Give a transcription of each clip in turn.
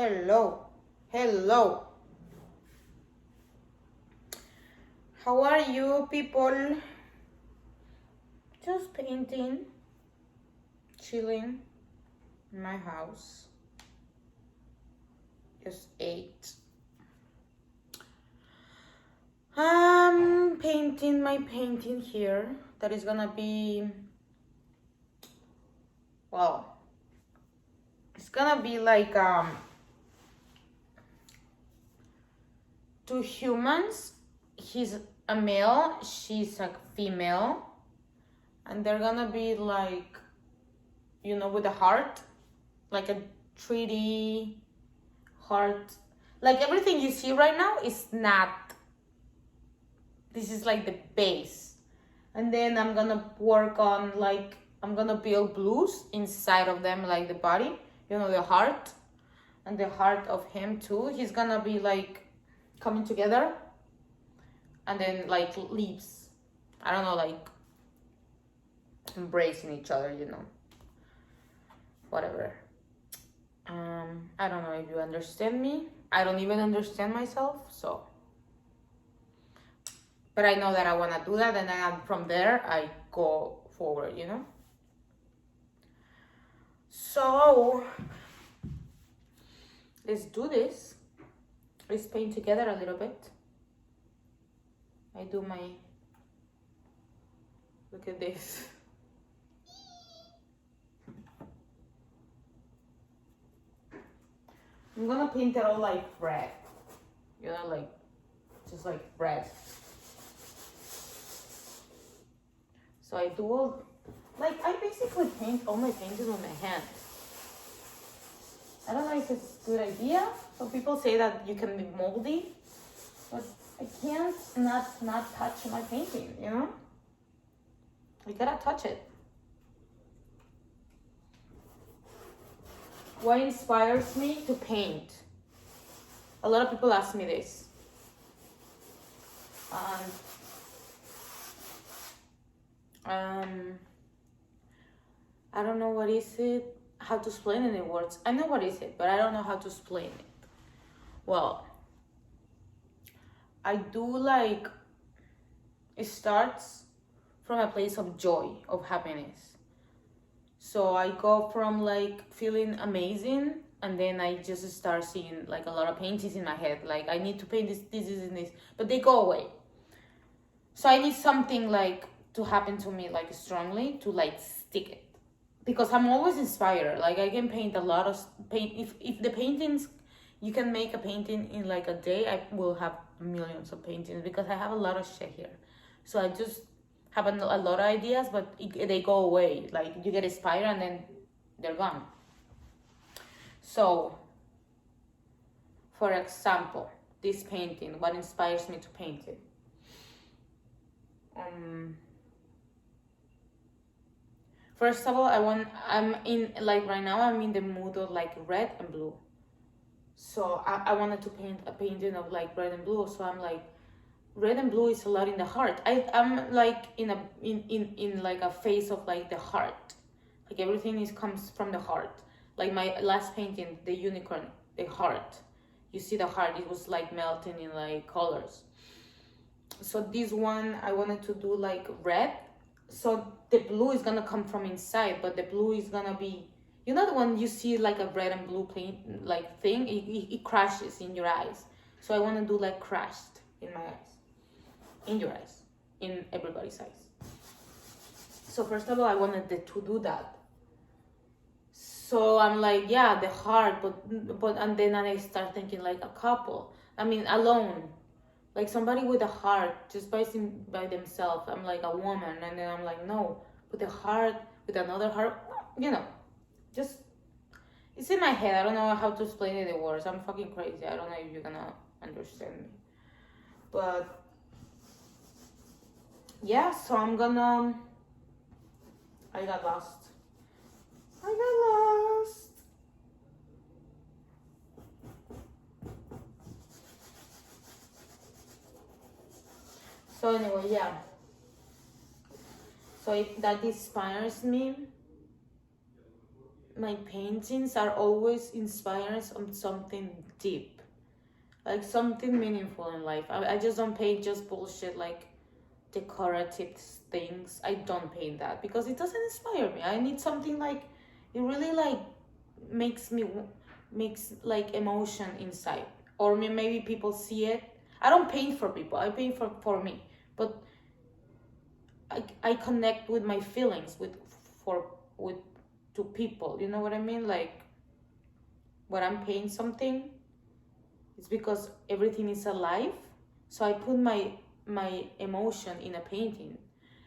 Hello. Hello. How are you people? Just painting, chilling in my house. Just ate. I'm painting my painting here. That is gonna be, well, it's gonna be like two humans. He's a male, she's a female, and they're gonna be like, you know, with a heart, like a 3D heart. Like everything you see right now is not, this is like the base. And then I'm gonna work on like, I'm gonna build blues inside of them, like the body, you know, the heart, and the heart of him too. He's gonna be like coming together, and then like leaves, I don't know, like embracing each other, you know, whatever. I don't know if you understand me. I don't even understand myself, so. But I know that I want to do that, and then from there I go forward, you know. So let's do this. Let's paint together a little bit. I do my, look at this. I'm gonna paint it all like red, you know, like just like red. So I do all, like I basically paint all my paintings with my hands. I don't know if it's a good idea. Some people say that you can be moldy, but I can't not touch my painting, you know? I gotta touch it. What inspires me to paint? A lot of people ask me this. I don't know what is it, how to explain it in words. I know what is it, but I don't know how to explain it. Well, I do like, it starts from a place of joy, of happiness. So I go from like feeling amazing, and then I just start seeing like a lot of paintings in my head. Like I need to paint this, and this, but they go away. So I need something like to happen to me like strongly to like stick it, because I'm always inspired. Like I can paint a lot of paint. If the paintings, you can make a painting in like a day, I will have millions of paintings because I have a lot of shit here. So I just have a lot of ideas, but they go away. Like you get inspired and then they're gone. So, for example, this painting, what inspires me to paint it? First of all, I'm in, like right now, I'm in the mood of like red and blue. So I wanted to paint a painting of like red and blue. So I'm like, red and blue is a lot in the heart. I'm like in like a phase of like the heart. Like everything comes from the heart. Like my last painting, the unicorn, the heart. You see the heart, it was like melting in like colors. So this one, I wanted to do like red. So the blue is gonna come from inside, but the blue is gonna be, you know, the one you see like a red and blue paint like thing, it crashes in your eyes. So I want to do like crashed in my eyes, in your eyes, in everybody's eyes. So first of all, I wanted to do that. So I'm like, yeah, the heart, but and then I start thinking like a couple. I mean, alone, like somebody with a heart, just by themselves. I'm like a woman, and then I'm like, no, with a heart, with another heart, you know, just, it's in my head. I don't know how to explain it in words. I'm fucking crazy. I don't know if you're gonna understand me, but yeah. So I got lost. So anyway, yeah. So if that inspires me, my paintings are always inspired on something deep, like something meaningful in life. I just don't paint just bullshit like decorative things. I don't paint that because it doesn't inspire me. I need something like it really like makes like emotion inside, or maybe people see it. I don't paint for people, I paint for me, but I connect with my feelings with to people, you know what I mean? Like when I'm painting something, it's because everything is alive, so I put my emotion in a painting,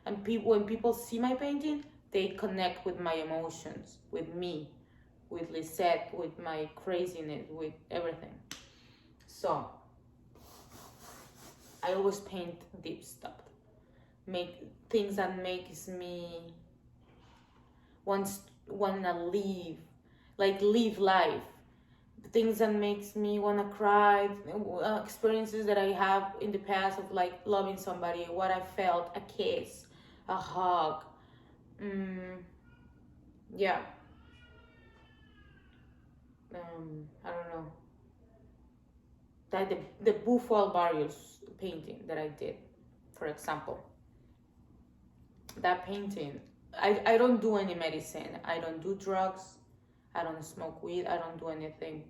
and when people see my painting, they connect with my emotions, with me, with Lisette, with my craziness, with everything. So I always paint deep stuff, make things that makes me wanna live life, things that makes me wanna cry, experiences that I have in the past of like loving somebody, what I felt, a kiss, a hug, yeah, I don't know, that the Buffalo Barrios painting that I did, for example, that painting, I don't do any medicine, I don't do drugs, I don't smoke weed, I don't do anything,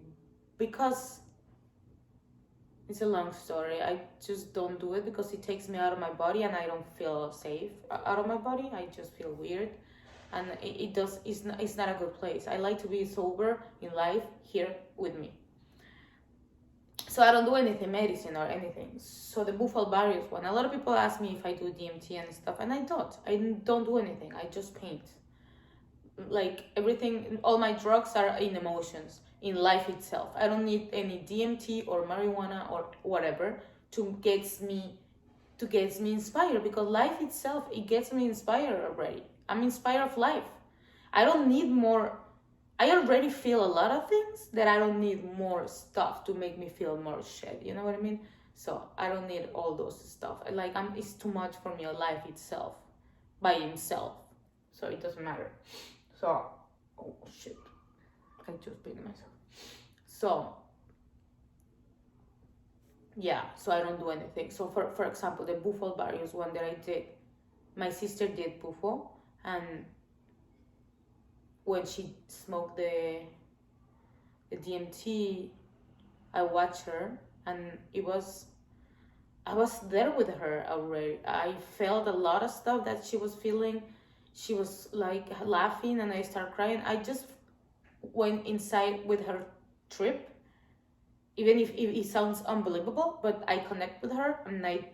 because it's a long story. I just don't do it because it takes me out of my body and I don't feel safe out of my body. I just feel weird, and it's not a good place. I like to be sober in life here with me. So I don't do anything medicine or anything. So the Buffalo Barrios one, a lot of people ask me if I do DMT and stuff, and I don't do anything. I just paint. Like everything, all my drugs are in emotions, in life itself. I don't need any DMT or marijuana or whatever to get me inspired, because life itself, it gets me inspired already. I'm inspired of life. I don't need more. I already feel a lot of things that I don't need more stuff to make me feel more shit. You know what I mean? So I don't need all those stuff. Like it's too much for me. Life itself, by himself. So it doesn't matter. So, oh shit, I just beat myself. So, yeah, so I don't do anything. So for example, the Buffalo Barrios one that I did, my sister did Buffalo, and when she smoked the DMT, I watched her, and I was there with her already. I felt a lot of stuff that she was feeling. She was like laughing, and I started crying. I just went inside with her trip, even if it sounds unbelievable, but I connect with her, and I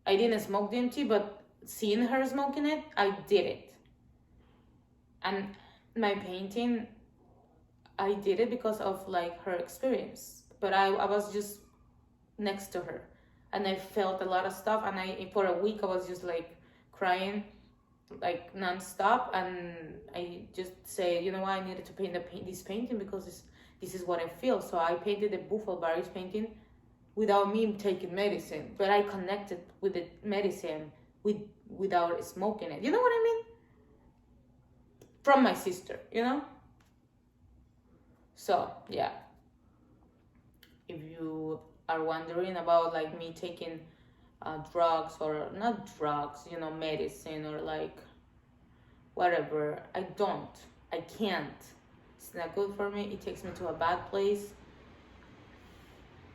didn't smoke DMT, but seeing her smoking it, I did it. And my painting, I did it because of like her experience, but I was just next to her, and I felt a lot of stuff, and for a week I was just like crying like non-stop, and I just said, you know what, I needed to paint this painting because this is what I feel. So I painted the Buffalo Barrios painting without me taking medicine, but I connected with the medicine without smoking it. You know what I mean? From my sister, you know? So, yeah. If you are wondering about like me taking drugs, or not drugs, you know, medicine or like whatever, I can't. It's not good for me. It takes me to a bad place.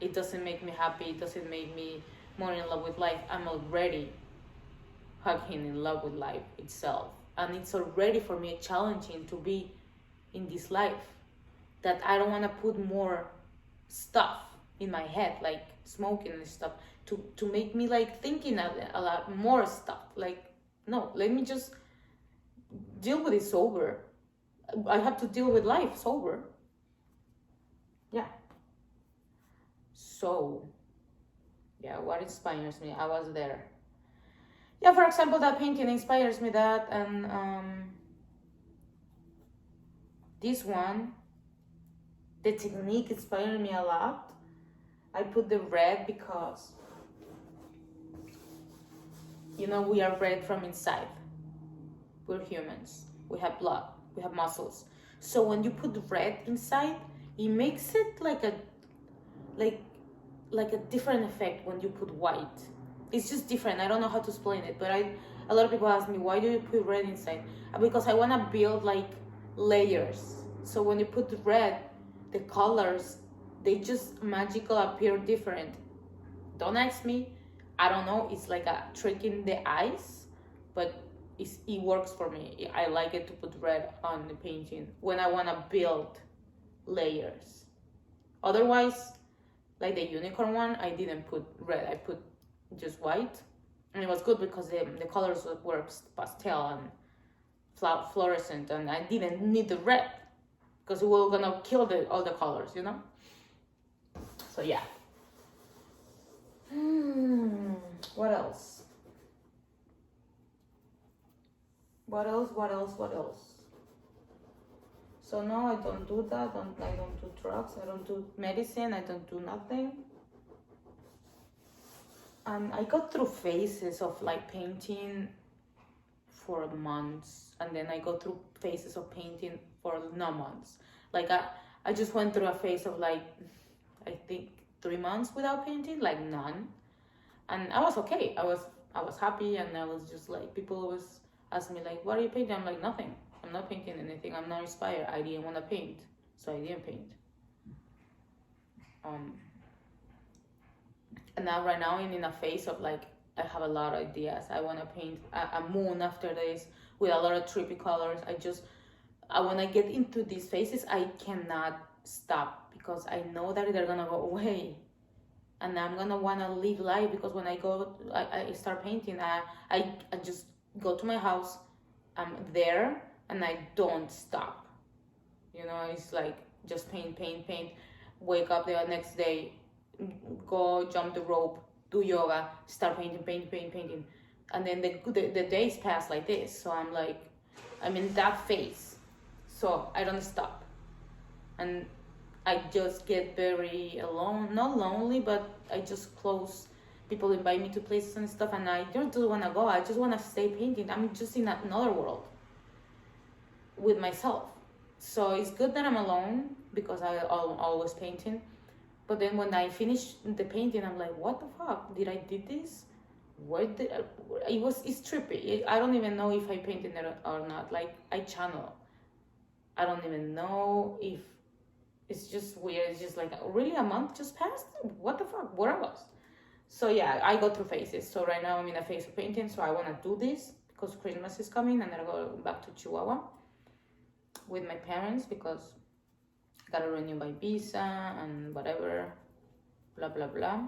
It doesn't make me happy. It doesn't make me more in love with life. I'm already fucking in love with life itself. And it's already for me challenging to be in this life, that I don't want to put more stuff in my head, like smoking and stuff, to make me like thinking a lot more stuff. Like, no, let me just deal with it sober. I have to deal with life sober. Yeah. So, yeah, what inspires me? I was there. Yeah, for example, that painting inspires me, that, and this one, the technique inspired me a lot. I put the red because, you know, we are red from inside. We're humans. We have blood. we have muscles. So when you put red inside, it makes it like like a different effect when you put white. It's just different. I don't know how to explain it, but a lot of people ask me, why do you put red inside? Because I want to build like layers. So when you put red, the colors, they just magical appear different. Don't ask me. I don't know. It's like a trick in the eyes, but it works for me. I like it to put red on the painting when I want to build layers. Otherwise, like the unicorn one, I didn't put red. I put just white, and it was good because the colors were pastel and fluorescent, and I didn't need the red because it was gonna kill all the colors, you know. So yeah. What else? What else? So no, I don't do that. I don't do drugs. I don't do medicine. I don't do nothing. I got through phases of like painting for months, and then I go through phases of painting for no months. Like I just went through a phase of like, I think 3 months without painting, like none, and I was okay. I was happy, and I was just like, people always ask me like, what are you painting? I'm like, nothing. I'm not painting anything. I'm not inspired. I didn't want to paint, so I didn't paint. And now right now I'm in a phase of like, I have a lot of ideas. I want to paint a moon after this with a lot of trippy colors. When I get into these phases, I cannot stop because I know that they're gonna go away, and I'm gonna wanna live life. Because when I start painting, I just go to my house, I'm there, and I don't stop. You know, it's like just paint. Wake up the next day, go jump the rope, do yoga, start painting, and then the days pass like this. So I'm in that phase, so I don't stop, and I just get very alone, not lonely, but I just close. People invite me to places and stuff, and I don't want to go. I just want to stay painting. I'm just in another world with myself. So it's good that I'm alone because I'm always painting. But then when I finish the painting, I'm like, what the fuck? Did I did this? It's trippy. I don't even know if I painted it or not. Like, I channel. I don't even know if it's just weird. It's just like, really, a month just passed? What the fuck? Where I was? So yeah, I go through phases. So right now I'm in a phase of painting. So I want to do this because Christmas is coming, and I go back to Chihuahua with my parents because I gotta renew my visa and whatever, blah blah blah.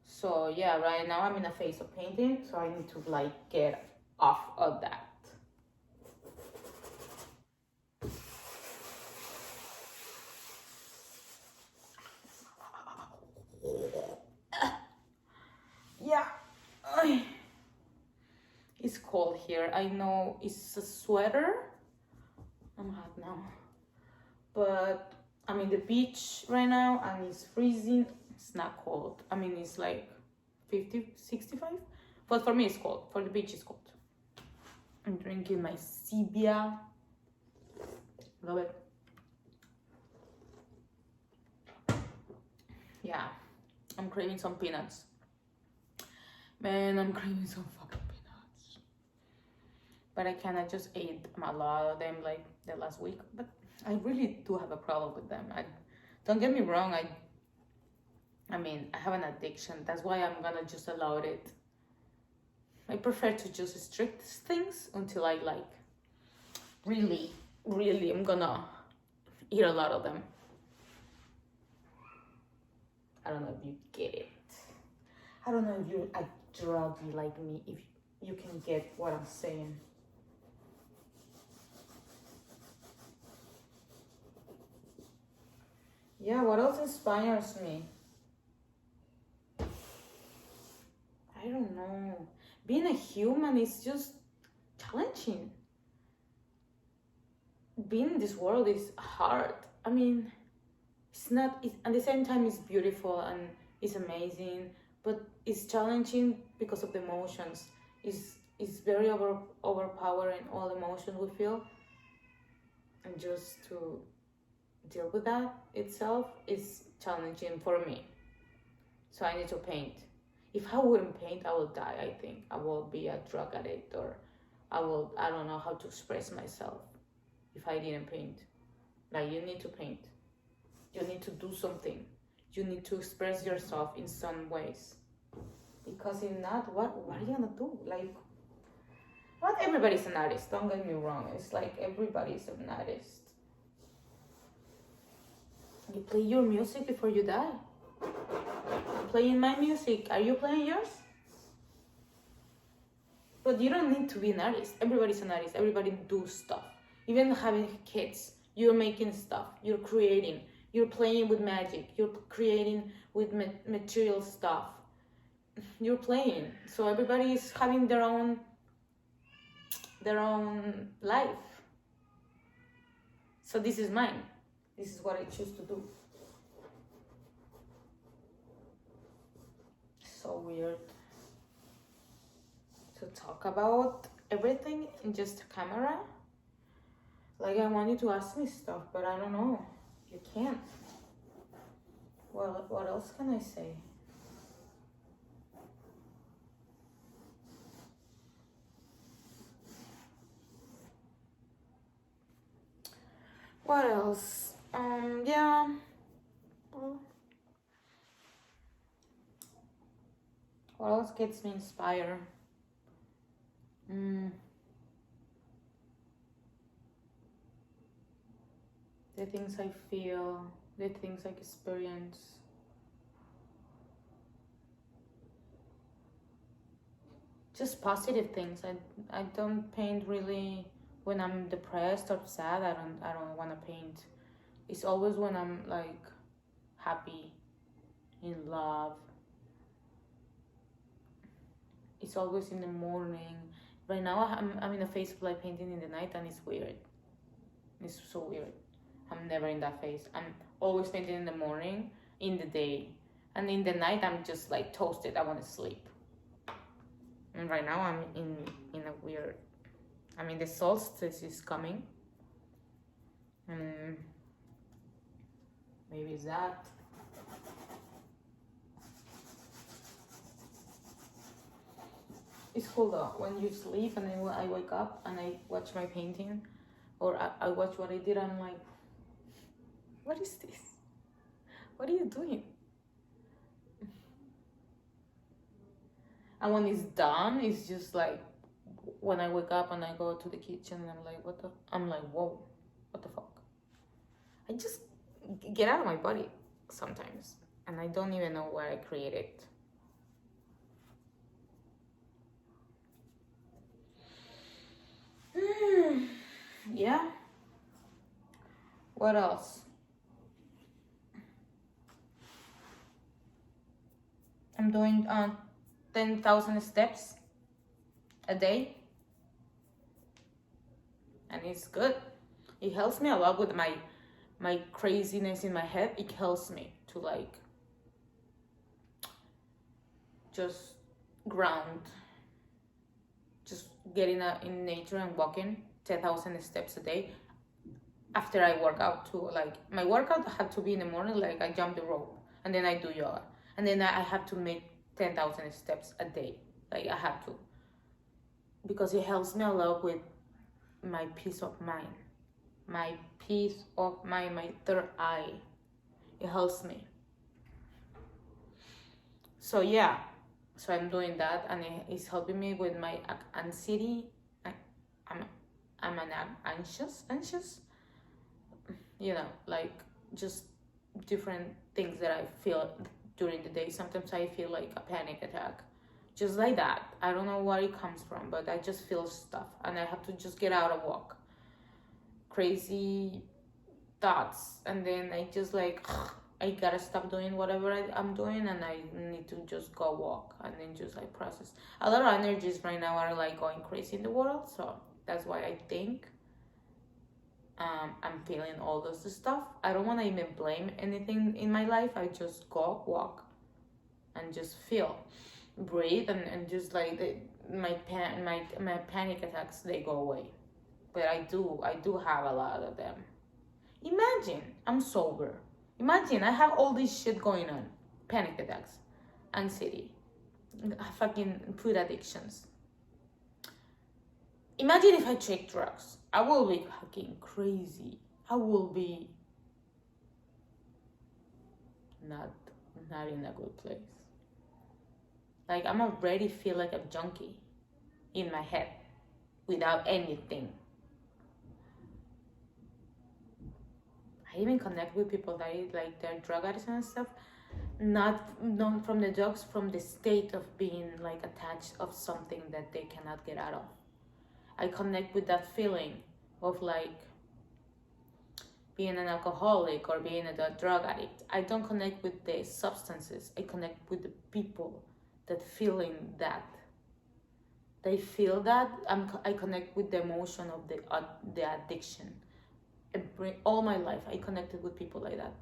So yeah, right now I'm in a phase of painting, so I need to like get off of that. Yeah, it's cold here. I know it's a sweater. I'm hot now, but I'm in the beach right now and it's freezing. It's not cold. I mean, it's like 50, 65, but for me it's cold. For the beach it's cold. I'm drinking my Sibia. Love it. Yeah, I'm craving some peanuts. Man, I'm craving some fucking peanuts. But I kinda just ate a lot of them like the last week. But I really do have a problem with them. Don't get me wrong, I mean, I have an addiction. That's why I'm gonna just allow it. I prefer to just restrict things until I like really I'm gonna eat a lot of them. I don't know if you get it. I don't know if you're a druggie like me, if you can get what I'm saying. Yeah, what else inspires me? I don't know. Being a human is just challenging. Being in this world is hard. I mean, at the same time it's beautiful and it's amazing, but it's challenging because of the emotions. It's very overpowering, all emotions we feel. and just to deal with that itself is challenging for me. So I need to paint. If I wouldn't paint, I will die. I think I will be a drug addict, or I don't know how to express myself if I didn't paint. Like, you need to paint. You need to do something. You need to express yourself in some ways. Because if not, what are you gonna do? Like, not everybody's an artist, don't get me wrong. It's like everybody's an artist. You play your music before you die. I'm playing my music. Are you playing yours? But you don't need to be an artist. Everybody's an artist. Everybody do stuff. Even having kids, you're making stuff. You're creating. You're playing with magic. You're creating with material stuff. You're playing. So everybody is having their own life. So this is mine. This is what I choose to do. So weird to talk about everything in just a camera. Like, I want you to ask me stuff, but I don't know. You can't. Well, what else can I say? What else? Yeah. What else gets me inspired? The things I feel, the things I experience. Just positive things. I don't paint really when I'm depressed or sad. I don't want to paint. It's always when I'm like happy, in love. It's always in the morning. Right now I'm in a phase of like painting in the night, and it's weird. It's so weird. I'm never in that phase. I'm always painting in the morning, in the day, and in the night I'm just like toasted. I want to sleep. And right now I'm in a weird. I mean, the solstice is coming, and maybe it's that. It's cool though, when you sleep and then I wake up and I watch my painting, or I watch what I did, I'm like, what is this? What are you doing? And when it's done, it's just like, when I wake up and I go to the kitchen and I'm like, whoa, what the fuck? I just get out of my body sometimes, and I don't even know where I created. Yeah. What else? I'm doing 10,000 steps a day, and it's good. It helps me a lot with my craziness in my head. It helps me to like just ground, just getting out in nature and walking 10,000 steps a day. After I work out too, like my workout had to be in the morning, like I jump the rope and then I do yoga, and then I have to make 10,000 steps a day. Like, I have to, because it helps me a lot with my peace of mind, my third eye. It helps me. So yeah, so I'm doing that, and it's helping me with my anxiety. I'm an anxious, you know, like just different things that I feel during the day. Sometimes I feel like a panic attack, just like that. I don't know where it comes from, but I just feel stuff, and I have to just get out and walk. Crazy thoughts, and then I just like, I gotta stop doing whatever I'm doing, and I need to just go walk, and then just like process. A lot of energies right now are like going crazy in the world, so that's why I think I'm feeling all this stuff. I don't want to even blame anything in my life. I just go walk and just feel, breathe, and just like my panic attacks, they go away. but I do have a lot of them. Imagine I'm sober. Imagine I have all this shit going on. Panic attacks, anxiety, fucking food addictions. Imagine if I take drugs. I will be fucking crazy. I will be not in a good place. Like, I'm already feel like a junkie in my head without anything. I even connect with people that like they're drug addicts and stuff. Not from the drugs, from the state of being like attached of something that they cannot get out of. I connect with that feeling of like being an alcoholic or being a drug addict. I don't connect with the substances. I connect with the people that feeling that. They feel that. I connect with the emotion of the addiction. All my life, I connected with people like that.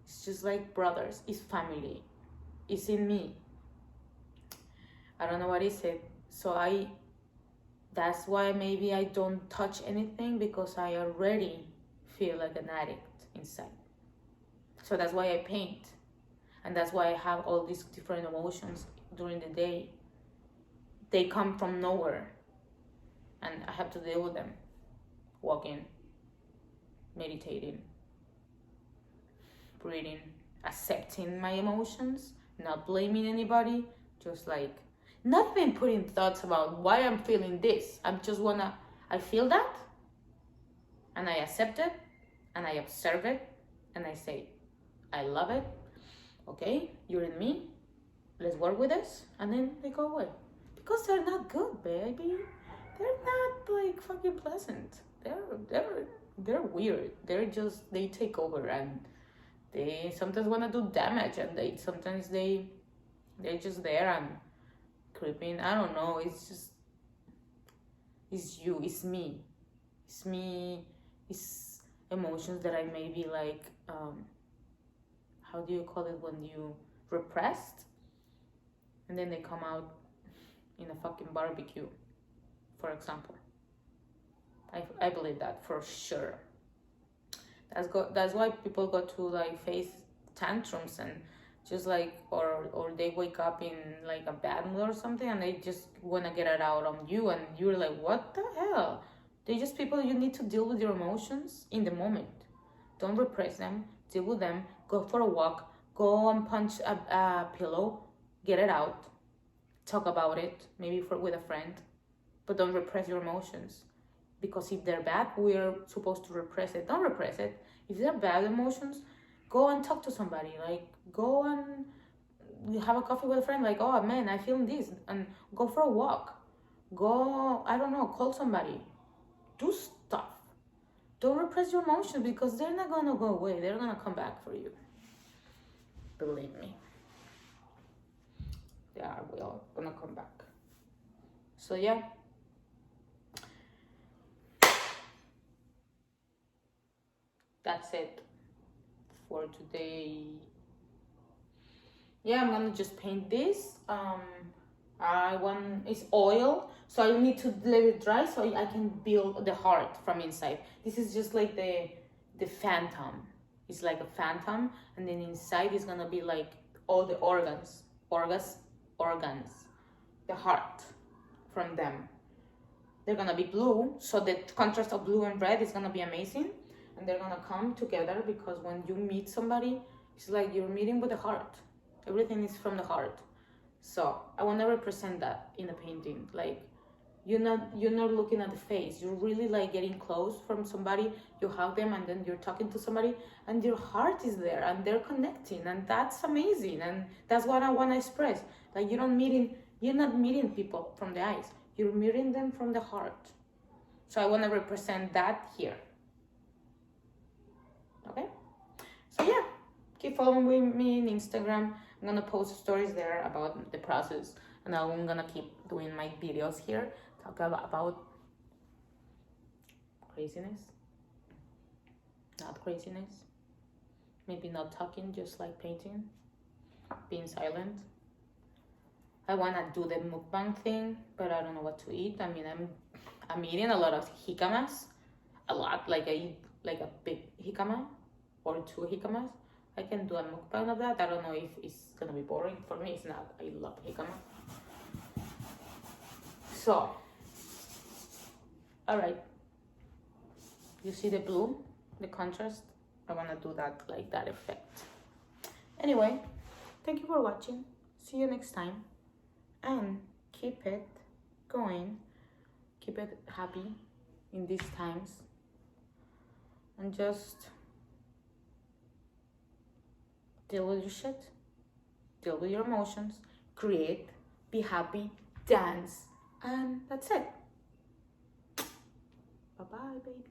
It's just like brothers. It's family. It's in me. I don't know what is it. So that's why maybe I don't touch anything, because I already feel like an addict inside. So that's why I paint. And that's why I have all these different emotions during the day. They come from nowhere. And I have to deal with them. Walking, meditating, breathing, accepting my emotions, not blaming anybody, just like not even putting thoughts about why I'm feeling this. I feel that, and I accept it, and I observe it, and I say, I love it. Okay, you're in me. Let's work with this, and then they go away. Because they're not good, baby. They're not like fucking pleasant. They're weird. They take over, and they sometimes want to do damage, and they're just there and creeping. I don't know. It's you. It's me. It's emotions that I maybe like. How do you call it when you repressed, and then they come out in a fucking barbecue, for example. I believe that for sure. That's why people go to like face tantrums and just like or they wake up in like a bad mood or something, and they just wanna get it out on you, and you're like, what the hell? They're just people. You need to deal with your emotions in the moment. Don't repress them. Deal with them. Go for a walk. Go and punch a pillow. Get it out. Talk about it. Maybe with a friend. But don't repress your emotions. Because if they're bad, we're supposed to repress it. Don't repress it. If they're bad emotions, go and talk to somebody. Like, go and have a coffee with a friend. Like, oh man, I feel this. And go for a walk. Go, I don't know, call somebody. Do stuff. Don't repress your emotions, because they're not going to go away. They're going to come back for you. Believe me. They are all going to come back. So yeah. That's it for today. Yeah, I'm gonna just paint this. It's oil, so I need to let it dry so I can build the heart from inside. This is just like the phantom. It's like a phantom, and then inside is gonna be like all the organs, the heart from them. They're gonna be blue, so the contrast of blue and red is gonna be amazing. And they're gonna come together, because when you meet somebody, it's like you're meeting with the heart. Everything is from the heart. So I want to represent that in a painting. Like, you're not looking at the face. You're really like getting close from somebody. You hug them, and then you're talking to somebody, and your heart is there, and they're connecting, and that's amazing. And that's what I want to express. Like, you're not meeting people from the eyes. You're meeting them from the heart. So I want to represent that here. Okay, so yeah, keep following me on Instagram. I'm gonna post stories there about the process, and I'm gonna keep doing my videos here, talk about craziness, not craziness, maybe not talking, just like painting, being silent. I wanna do the mukbang thing, but I don't know what to eat. I mean, I'm eating a lot of jicamas, a lot, like I eat like a big jicama or 2 jicamas. I can do a mukbang of that. I don't know if it's gonna be boring. For me, it's not. I love jicama. So, all right. You see the blue, the contrast? I wanna do that, like that effect. Anyway, thank you for watching. See you next time. And keep it going. Keep it happy in these times. And just deal with your shit. Deal with your emotions. Create. Be happy. Dance. And that's it. Bye-bye, baby.